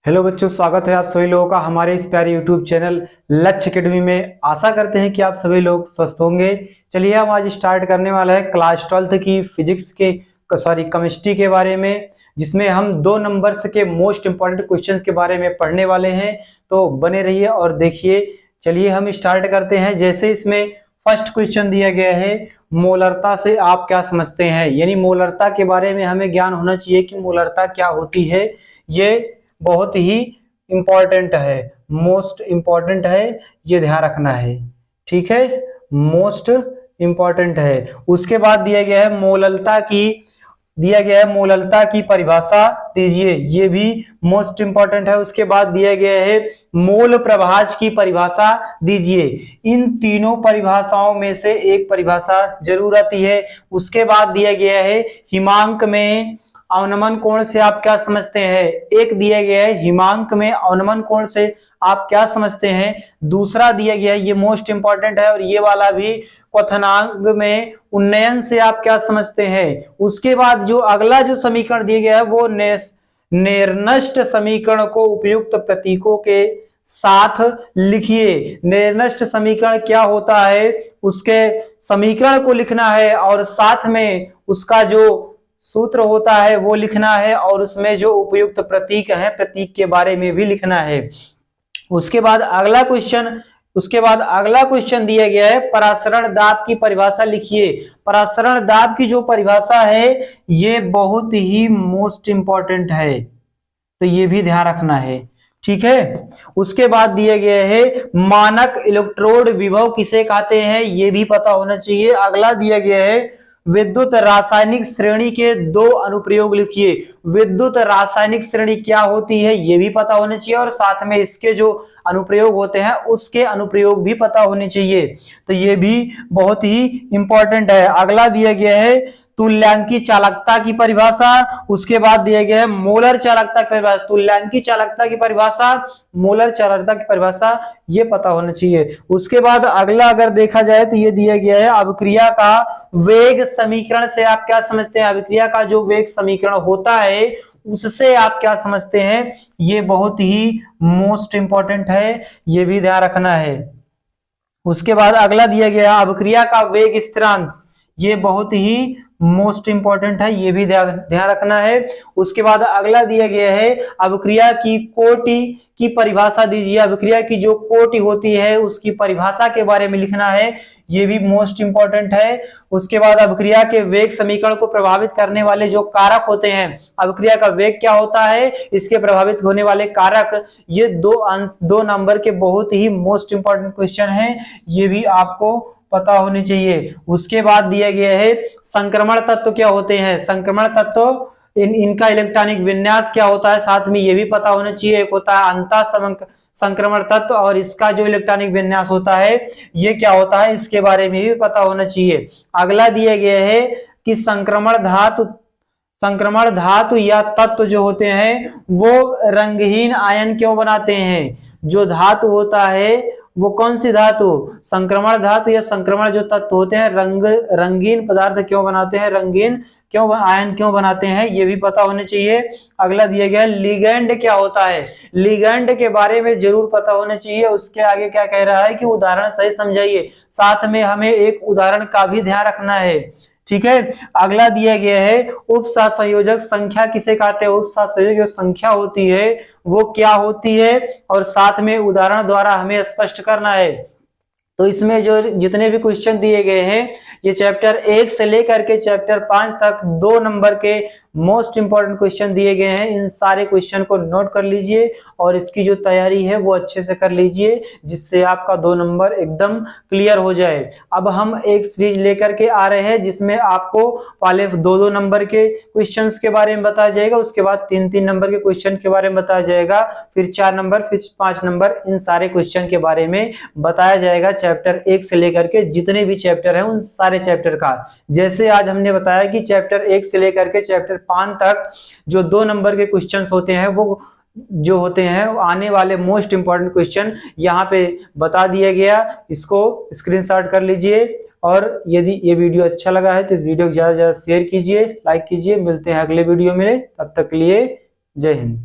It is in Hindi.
हेलो बच्चों, स्वागत है आप सभी लोगों का हमारे इस प्यारे यूट्यूब चैनल लक्ष्य एकेडमी में। आशा करते हैं कि आप सभी लोग स्वस्थ होंगे। चलिए हम आज स्टार्ट करने वाला है क्लास 12th की फिजिक्स के केमिस्ट्री के बारे में, जिसमें हम 2 नंबर्स के मोस्ट इंपॉर्टेंट क्वेश्चंस के बारे में पढ़ने वाले हैं। तो बने रहिए और देखिए। चलिए हम स्टार्ट करते हैं। जैसे इसमें फर्स्ट क्वेश्चन दिया गया है, मोलरता से आप क्या समझते हैं। यानी मोलरता के बारे में हमें ज्ञान होना चाहिए कि मोलरता क्या होती है। ये बहुत ही इंपॉर्टेंट है, मोस्ट इंपॉर्टेंट है, ये ध्यान रखना है। ठीक है, मोस्ट इंपॉर्टेंट है। उसके बाद दिया गया है मोललता की परिभाषा दीजिए, ये भी मोस्ट इंपॉर्टेंट है। उसके बाद दिया गया है मोल प्रभाज की परिभाषा दीजिए। इन तीनों परिभाषाओं में से एक परिभाषा जरूर आती है। उसके बाद दिया गया है हिमांक में अवनमन कोण से आप क्या समझते हैं। एक दिया गया है हिमांक में अवनमन कोण से आप क्या समझते हैं। दूसरा दिया गया है, ये मोस्ट इंपॉर्टेंट है, और ये वाला भी, क्वथनांक में उन्नयन से आप क्या समझते हैं। उसके बाद जो अगला जो समीकरण दिया गया है वो निर्नष्ट समीकरण को उपयुक्त प्रतीकों के साथ लिखिए। निर्नष्ट समीकरण क्या होता है, उसके समीकरण को लिखना है और साथ में उसका जो सूत्र होता है वो लिखना है, और उसमें जो उपयुक्त प्रतीक है प्रतीक के बारे में भी लिखना है। उसके बाद अगला क्वेश्चन दिया गया है परासरण दाब की परिभाषा लिखिए। परासरण दाब की जो परिभाषा है ये बहुत ही मोस्ट इंपॉर्टेंट है, तो ये भी ध्यान रखना है। ठीक है, उसके बाद दिए गए है मानक इलेक्ट्रोड विभव किसे कहते हैं, ये भी पता होना चाहिए। अगला दिया गया है विद्युत रासायनिक श्रेणी के 2 अनुप्रयोग लिखिए। विद्युत रासायनिक श्रेणी क्या होती है ये भी पता होना चाहिए, और साथ में इसके जो अनुप्रयोग होते हैं उसके अनुप्रयोग भी पता होने चाहिए। तो ये भी बहुत ही इंपॉर्टेंट है। अगला दिया गया है तुल्यांकी चालकता की परिभाषा। उसके बाद दिया गया है मोलर चालकता की परिभाषा। तुल्यांकी चालकता की परिभाषा, मोलर चालकता की परिभाषा, ये पता होना चाहिए। उसके बाद अगला अगर देखा जाए तो ये दिया गया है अभिक्रिया का वेग समीकरण से आप क्या समझते हैं। अभिक्रिया का जो वेग समीकरण होता है उससे आप क्या समझते हैं, ये बहुत ही मोस्ट इंपॉर्टेंट है, ये भी ध्यान रखना है। उसके बाद अगला दिया गया अभिक्रिया का वेग स्थिरांक, ये बहुत ही मोस्ट इंपॉर्टेंट है, ये भी ध्यान रखना है। उसके बाद अगला दिया गया है अभिक्रिया की कोटि की परिभाषा दीजिए। अभिक्रिया की जो कोटि होती है उसकी परिभाषा के बारे में लिखना है, ये भी मोस्ट इंपॉर्टेंट है। उसके बाद अभिक्रिया के वेग समीकरण को प्रभावित करने वाले जो कारक होते हैं, अभिक्रिया का वेग क्या होता है, इसके प्रभावित होने वाले कारक, ये 2 नंबर के बहुत ही मोस्ट इंपॉर्टेंट क्वेश्चन है, ये भी आपको पता होनी चाहिए। उसके बाद दिया गया है संक्रमण तत्व क्या होते हैं। संक्रमण तत्व इनका इलेक्ट्रॉनिक विन्यास क्या होता है, साथ में ये भी पता होना चाहिए। एक होता है अंतः संक्रमण तत्व, और इसका जो इलेक्ट्रॉनिक विन्यास होता है ये क्या होता है, इसके बारे में भी पता होना चाहिए। अगला दिया गया है कि संक्रमण धातु या तत्व जो होते हैं वो रंगहीन आयन क्यों बनाते हैं। जो धातु होता है वो कौन सी धातु, संक्रमण धातु या संक्रमण जो तत्व होते हैं रंगीन पदार्थ क्यों बनाते हैं, रंगीन क्यों आयन क्यों बनाते हैं, ये भी पता होने चाहिए। अगला दिया गया लिगेंड क्या होता है। लिगेंड के बारे में जरूर पता होना चाहिए। उसके आगे क्या कह रहा है कि उदाहरण सही समझाइए, साथ में हमें एक उदाहरण का भी ध्यान रखना है। ठीक है, अगला दिया गया है उपसंयोजक संख्या किसे कहते हैं। उपसंयोजक जो संख्या होती है वो क्या होती है, और साथ में उदाहरण द्वारा हमें स्पष्ट करना है। तो इसमें जो जितने भी क्वेश्चन दिए गए हैं ये चैप्टर 1 से लेकर के चैप्टर 5 तक 2 नंबर के मोस्ट इंपॉर्टेंट क्वेश्चन दिए गए हैं। इन सारे क्वेश्चन को नोट कर लीजिए और इसकी जो तैयारी है वो अच्छे से कर लीजिए, जिससे आपका 2 नंबर एकदम क्लियर हो जाए। अब हम एक सीरीज लेकर के आ रहे हैं जिसमें आपको पहले 2-2 नंबर के क्वेश्चंस के बारे में बताया जाएगा, उसके बाद 3-3 नंबर के क्वेश्चन के बारे में बताया जाएगा, फिर 4 नंबर, फिर 5 नंबर, इन सारे क्वेश्चन के बारे में बताया जाएगा। चैप्टर 1 से लेकर के जितने भी चैप्टर हैं उन सारे चैप्टर का, जैसे आज हमने बताया कि चैप्टर 1 से लेकर के चैप्टर 5 तक जो 2 नंबर के क्वेश्चंस होते हैं वो जो होते हैं आने वाले मोस्ट इंपॉर्टेंट क्वेश्चन यहाँ पे बता दिया गया। इसको स्क्रीनशॉट कर लीजिए, और यदि ये वीडियो अच्छा लगा है तो इस वीडियो को ज्यादा से ज्यादा शेयर कीजिए, लाइक कीजिए। मिलते हैं अगले वीडियो में, तब तक के लिए जय हिंद।